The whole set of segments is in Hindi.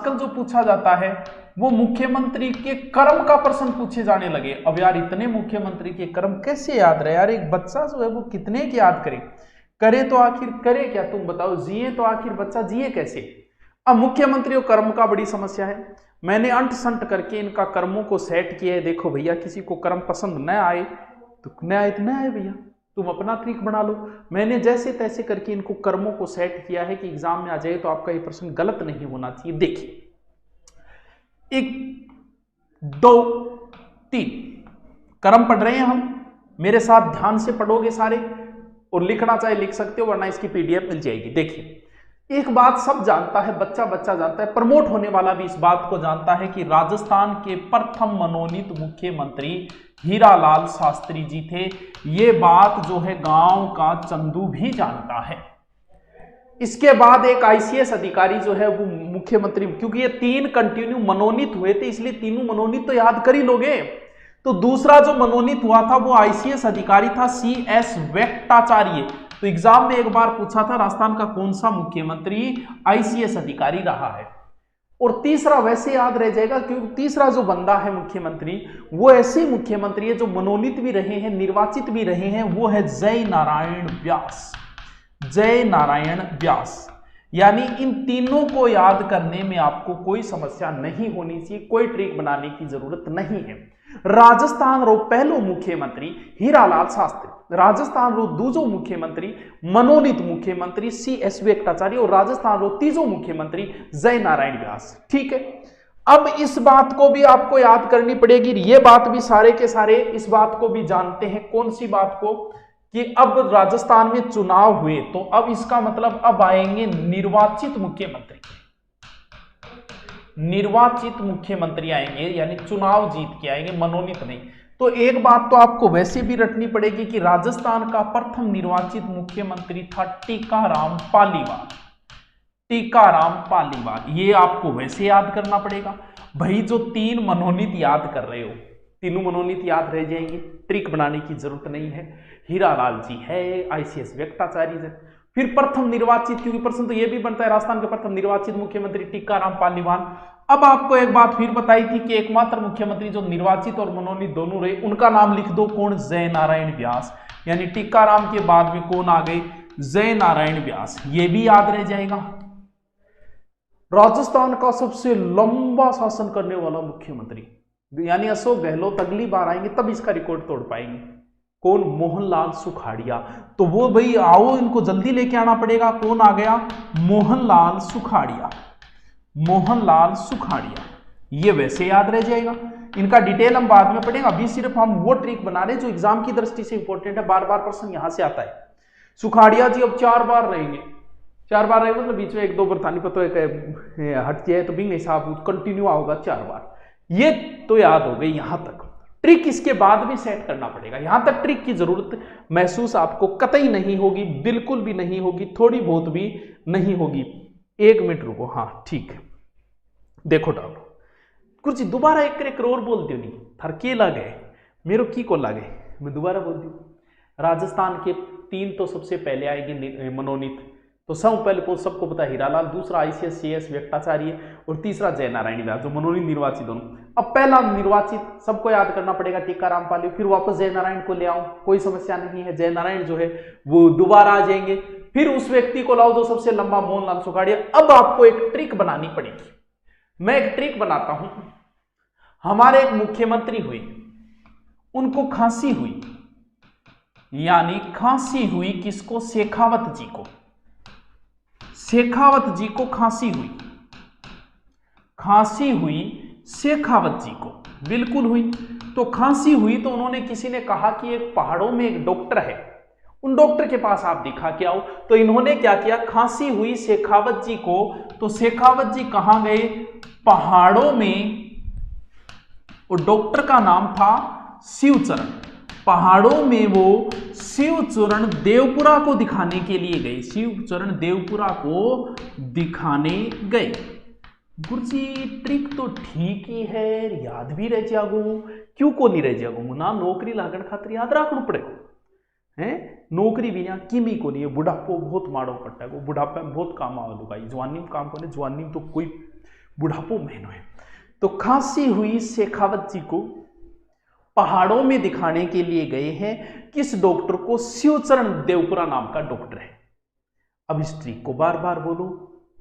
आजकल जो पूछा जाता है वो मुख्यमंत्री के कर्म का प्रश्न पूछे जाने लगे। अब यार इतने मुख्यमंत्री के कर्म कैसे याद रहे यार, एक बच्चा जो है वो कितने की याद करे, करे तो आखिर करे क्या, तुम बताओ, जिए तो आखिर बच्चा जिए कैसे। अब मुख्यमंत्रियों कर्म का बड़ी समस्या है। मैंने अंट संट करके इनका कर्मों को सेट किया है। देखो भैया, किसी को कर्म पसंद न आए तो न आए तो न आए भैया, तुम अपना ट्रिक बना लो। मैंने जैसे तैसे करके इनको कर्मों को सेट किया है कि एग्जाम में आ जाए तो आपका ये प्रश्न गलत नहीं होना चाहिए। देखिए 1 2 3 कर्म पढ़ रहे हैं हम, मेरे साथ ध्यान से पढ़ोगे सारे, और लिखना चाहे लिख सकते हो वरना इसकी पीडीएफ मिल जाएगी। देखिए एक बात सब जानता है, बच्चा बच्चा जानता है, प्रमोट होने वाला भी इस बात को जानता है कि राजस्थान के प्रथम मनोनीत मुख्यमंत्री हीरालाल शास्त्री जी थे। ये बात जो है गांव का चंदू भी जानता है। इसके बाद एक आईसीएस अधिकारी जो है वो मुख्यमंत्री, क्योंकि ये 3 कंटिन्यू मनोनीत हुए थे इसलिए तीनों मनोनीत तो याद कर ही लोगे। तो दूसरा जो मनोनीत हुआ था वो आईसीएस अधिकारी था CS वेंकटाचार्य। तो एग्जाम में एक बार पूछा था राजस्थान का कौन सा मुख्यमंत्री आईसीएस अधिकारी रहा है। और तीसरा वैसे याद रह जाएगा क्योंकि तीसरा जो बंदा है मुख्यमंत्री वो ऐसे मुख्यमंत्री है जो मनोनीत भी रहे हैं, निर्वाचित भी रहे हैं, वो है जय नारायण व्यास। जय नारायण व्यास। यानी इन तीनों को याद करने में आपको कोई समस्या नहीं होनी चाहिए, कोई ट्रिक बनाने की जरूरत नहीं है। राजस्थान रो पहलो मुख्यमंत्री हीरालाल शास्त्री, राजस्थान रो दूजो मुख्यमंत्री मनोनीत मुख्यमंत्री CS वेंकटाचार्य, और राजस्थान रो तीजो मुख्यमंत्री जय नारायण व्यास। ठीक है, अब इस बात को भी आपको याद करनी पड़ेगी। ये बात भी सारे के सारे इस बात को भी जानते हैं। कौन सी बात को? कि अब राजस्थान में चुनाव हुए तो अब इसका मतलब अब आएंगे निर्वाचित मुख्यमंत्री, निर्वाचित मुख्यमंत्री आएंगे, यानी चुनाव जीत के आएंगे, मनोनीत नहीं। तो एक बात तो आपको वैसे भी रटनी पड़ेगी कि राजस्थान का प्रथम निर्वाचित मुख्यमंत्री था टीकाराम पालीवाल। टीकाराम पालीवाल, ये आपको वैसे याद करना पड़ेगा। भाई जो 3 मनोनीत याद कर रहे हो, तीनों मनोनीत याद रह जाएंगे, ट्रिक बनाने की जरूरत नहीं है। हीरालाल जी है, आईसीएस वेंकटाचार्य जी, फिर प्रथम निर्वाचित, क्योंकि प्रश्न तो यह भी बनता है राजस्थान के प्रथम निर्वाचित मुख्यमंत्री टीकाराम पालीवाल। अब आपको एक बात फिर बताई थी कि एकमात्र मुख्यमंत्री जो निर्वाचित और मनोनीत दोनों रहे उनका नाम लिख दो, कौन? जय नारायण व्यास। यानी टीकाराम के बाद में कौन आ गए? जय नारायण व्यास। ये भी याद रह जाएगा। राजस्थान का सबसे लंबा शासन करने वाला मुख्यमंत्री यानी अशोक गहलोत अगली बार आएंगे तब इसका रिकॉर्ड तोड़ पाएंगे। कौन? मोहनलाल सुखाड़िया। तो वो भाई आओ, इनको जल्दी लेके आना पड़ेगा। कौन आ गया? मोहनलाल सुखाड़िया। मोहनलाल सुखाड़िया, ये वैसे याद रह जाएगा। इनका डिटेल हम बाद में पढ़ेंगे, अभी सिर्फ हम वो ट्रिक बना रहे जो एग्जाम की दृष्टि से इंपॉर्टेंट है। बार बार प्रश्न यहां से आता है। सुखाड़िया जी अब 4 बार रहेंगे। 4 बार रहेंगे मतलब बीच में 1-2 बरतानी पता है हट जाए तो भी नहीं साहब, कंटिन्यू होगा 4 बार। ये तो याद हो गई यहां तक। ट्रिक इसके बाद भी सेट करना पड़ेगा। यहां तक ट्रिक की जरूरत महसूस आपको कतई नहीं होगी, बिल्कुल भी नहीं होगी, थोड़ी बहुत भी नहीं होगी। 1 मिनट रुको। हाँ ठीक है, देखो डालो कुछ दोबारा एक करोड़ बोल दियो नहीं थर के लगे मेरो की को लगे, मैं दोबारा बोल दू। राजस्थान के 3 तो सबसे पहले आएंगे मनोनीत, तो सब पहले सबको पता है हीरालाल, दूसरा आईसीएस CS वेंकटाचार्य और तीसरा जय नारायण व्यास, जो मनोनीत निर्वाचित दोनों। अब पहला निर्वाचित सबको याद करना पड़ेगा टीकाराम पाली, फिर वापस जय नारायण को ले आओ, कोई समस्या नहीं है। जय नारायण जो है वो दोबारा आ जाएंगे, फिर उस व्यक्ति को लाओ जो सबसे लंबा, मोहनलाल सुखाड़िया। अब आपको एक ट्रिक बनानी पड़ेगी। मैं एक ट्रिक बनाता हूं। हमारे एक मुख्यमंत्री हुए, उनको खांसी हुई, यानी खांसी हुई किसको? शेखावत जी को। शेखावत जी को खांसी हुई, खांसी हुई शेखावत जी को, बिल्कुल हुई। तो खांसी हुई तो उन्होंने, किसी ने कहा कि एक पहाड़ों में एक डॉक्टर है, उन डॉक्टर के पास आप दिखा के आओ। तो इन्होंने क्या किया? खांसी हुई शेखावत जी को, तो शेखावत जी कहां गए? पहाड़ों में। और डॉक्टर का नाम था शिवचरण। पहाड़ों में वो शिवचरण देवपुरा को दिखाने के लिए गए, शिवचरण देवपुरा को दिखाने गए। गुरुजी ट्रिक तो ठीक ही है, याद भी रह जागो, क्यों को नहीं रह जागो ना? नौकरी लागण खातिर याद रखना पड़ेगा है। नौकरी बिना किमी को नहीं है। बुढ़ापो बहुत माड़ो पड़ता है, बुढ़ापे में बहुत काम आवा लुगाई, जवानी में काम को नहीं, जवानी में तो कोई बुढ़ापो में है। तो खांसी हुई शेखावत जी को पहाड़ों में दिखाने के लिए गए हैं। किस डॉक्टर को? शिवचरण देवपुरा नाम का डॉक्टर है। अब इस ट्रिक को बार बार बोलो,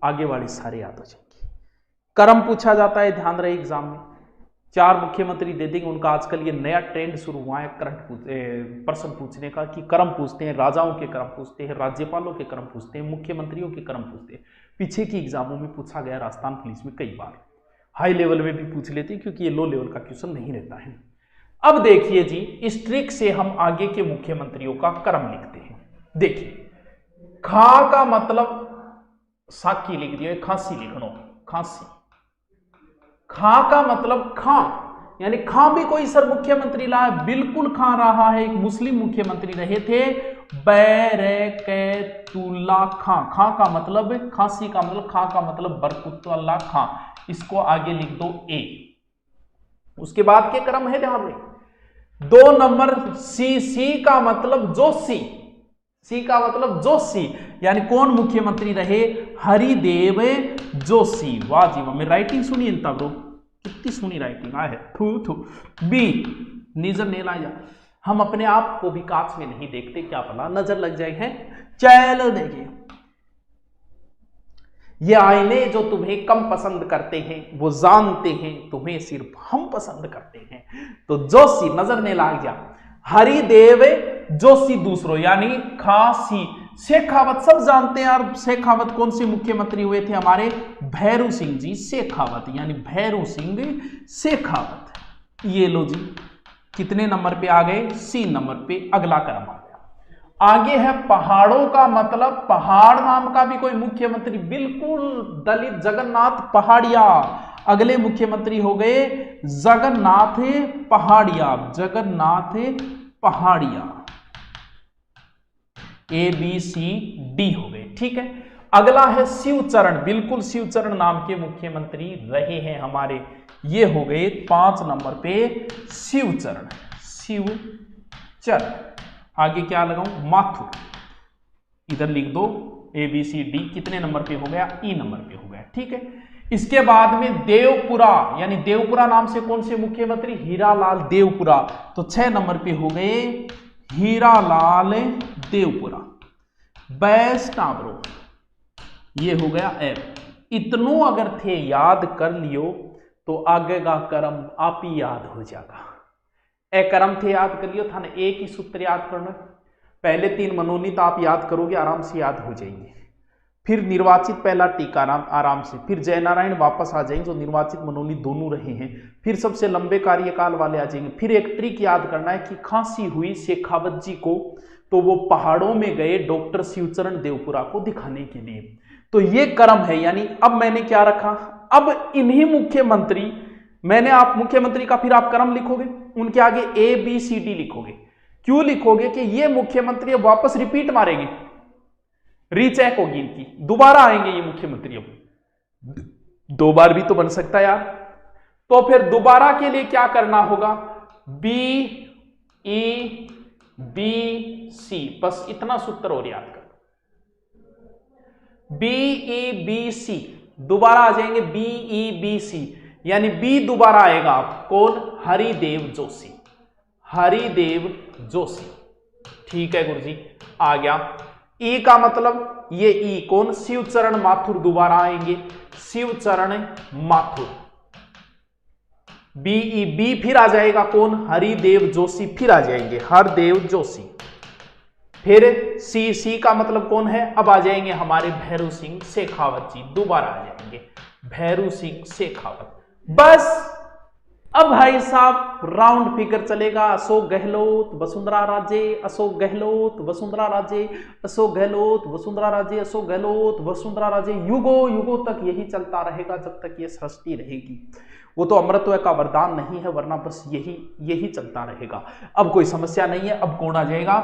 आगे वाले सारे याद हो जाएंगे। कर्म पूछा जाता है, ध्यान रहे एग्जाम में 4 मुख्यमंत्री दे देंगे। उनका आजकल ये नया ट्रेंड शुरू हुआ है करंट प्रश्न पूछने का, कि कर्म पूछते हैं, राजाओं के कर्म पूछते हैं, राज्यपालों के कर्म पूछते हैं, मुख्यमंत्रियों के कर्म पूछते हैं। पीछे की एग्जामों में पूछा गया, राजस्थान पुलिस में कई बार, हाई लेवल में भी पूछ लेते हैं, क्योंकि ये लो लेवल का क्वेश्चन नहीं रहता है। अब देखिए जी, इस ट्रिक से हम आगे के मुख्यमंत्रियों का कर्म लिखते हैं। देखिए, खा का मतलब साकी लिख दिया, खांसी लिखनो, खांसी। खा का मतलब खां, यानी खां भी कोई सर मुख्यमंत्री रहा है, बिल्कुल खां रहा है। एक मुस्लिम मुख्यमंत्री रहे थे, बैरकतुल्ला खां। खां का मतलब खांसी का मतलब, खां का मतलब बरकतुल्ला खां। इसको आगे लिख दो ए। उसके बाद के क्रम है, ध्यान में 2 नंबर सी का मतलब जोशी। सी का मतलब जोशी, यानी कौन मुख्यमंत्री रहे? हरिदेव जोशी। वाह जी वाह, मेरी राइटिंग सुनिए इनता ब्रो, कितनी सुनी राइटिंग आए है। थू बी नजर नहीं लाया, हम अपने आप को भी कांच में नहीं देखते, क्या पता नजर लग जाए है। चलो देखिए, ये आईने जो तुम्हें कम पसंद करते हैं, वो जानते हैं तुम्हें सिर्फ हम पसंद करते हैं। तो जोशी नजर में लाग जा, हरिदेव जोशी दूसरो, यानी खांसी। शेखावत सब जानते हैं यार, शेखावत कौन से मुख्यमंत्री हुए थे? हमारे भैरू सिंह जी शेखावत, यानी भैरू सिंह शेखावत। ये लो जी, कितने नंबर पे आ गए? सी नंबर पे अगला क्रम आ गया। आगे है पहाड़ों का मतलब, पहाड़ नाम का भी कोई मुख्यमंत्री, बिल्कुल दलित जगन्नाथ पहाड़िया। अगले मुख्यमंत्री हो गए जगन्नाथ पहाड़िया, जगन्नाथ पहाड़िया। ए बी सी डी हो गए, ठीक है। अगला है शिवचरण, बिल्कुल शिवचरण नाम के मुख्यमंत्री रहे हैं हमारे, ये हो गए 5 नंबर पे शिवचरण, शिवचरण। आगे क्या लगाऊं? माथुर, इधर लिख दो ए बी सी डी। कितने नंबर पे हो गया? ई नंबर पे हो गया, ठीक है। इसके बाद में देवपुरा, यानी देवपुरा नाम से कौन से मुख्यमंत्री? हीरालाल देवपुरा। तो 6 नंबर पे हो गए हीरालाल देवपुरा। बैस्टाब्रो, ये हो गया एफ। इतनों अगर थे याद कर लियो तो आगे का कर्म आप ही याद हो जाएगा। ए कर्म थे याद कर लियो था ना, एक ही सूत्र याद करना। पहले 3 मनोनीत आप याद करोगे, आराम से याद हो जाएंगे। फिर निर्वाचित पहला टीका आराम से, फिर जयनारायण वापस आ जाएंगे, जो निर्वाचित मनोनीत दोनों रहे हैं। फिर सबसे लंबे कार्यकाल वाले आ जाएंगे। फिर एक ट्रिक याद करना है कि खांसी हुई शेखावत जी को, तो वो पहाड़ों में गए डॉक्टर शिवचरण देवपुरा को दिखाने के लिए। तो ये क्रम है, यानी अब मैंने क्या रखा? अब इन्हीं मुख्यमंत्री, मैंने आप मुख्यमंत्री का फिर आप क्रम लिखोगे, उनके आगे ए बी सी डी लिखोगे। क्यों लिखोगे? कि ये मुख्यमंत्री अब वापस रिपीट मारेंगे, रीचेक होगी इनकी, दोबारा आएंगे ये मुख्यमंत्री। अब 2 बार भी तो बन सकता है यार। तो फिर दोबारा के लिए क्या करना होगा? बी ई बी सी, बस इतना सूत्र और याद कर। बी ई बी सी, दोबारा आ जाएंगे बी ई बी सी, यानी बी दोबारा आएगा। आप कौन? हरिदेव जोशी, हरिदेव जोशी, ठीक है गुरुजी, आ गया। ई का मतलब ये ई कौन? शिवचरण माथुर, दोबारा आएंगे Shivcharan Mathur. B E B फिर आ जाएगा कौन? हरिदेव जोशी, फिर आ जाएंगे हरदेव जोशी। फिर सी का मतलब कौन है? अब आ जाएंगे हमारे भैरू सिंह शेखावत जी, दोबारा आ जाएंगे भैरू सिंह शेखावत। बस अब भाई साहब राउंड फिगर चलेगा। अशोक गहलोत वसुंधरा राजे, अशोक गहलोत वसुंधरा राजे, अशोक गहलोत वसुंधरा राजे, अशोक गहलोत वसुंधरा राजे। युगों युगों तक यही चलता रहेगा जब तक ये सृष्टि रहेगी। वो तो अमृतत्व का वरदान नहीं है, वरना बस यही चलता रहेगा। अब कोई समस्या नहीं है। अब कौन आ जाएगा?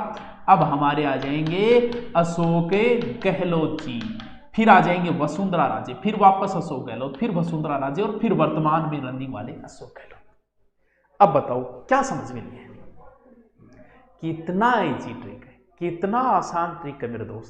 अब हमारे आ जाएंगे अशोक गहलोत जी, फिर आ जाएंगे वसुंधरा राजे, फिर वापस अशोक गहलोत, फिर वसुंधरा राजे, और फिर वर्तमान में रनिंग वाले अशोक गहलोत। अब बताओ क्या समझ में नहीं है? कितना इजी ट्रिक है, कितना आसान ट्रिक है मेरे दोस्त।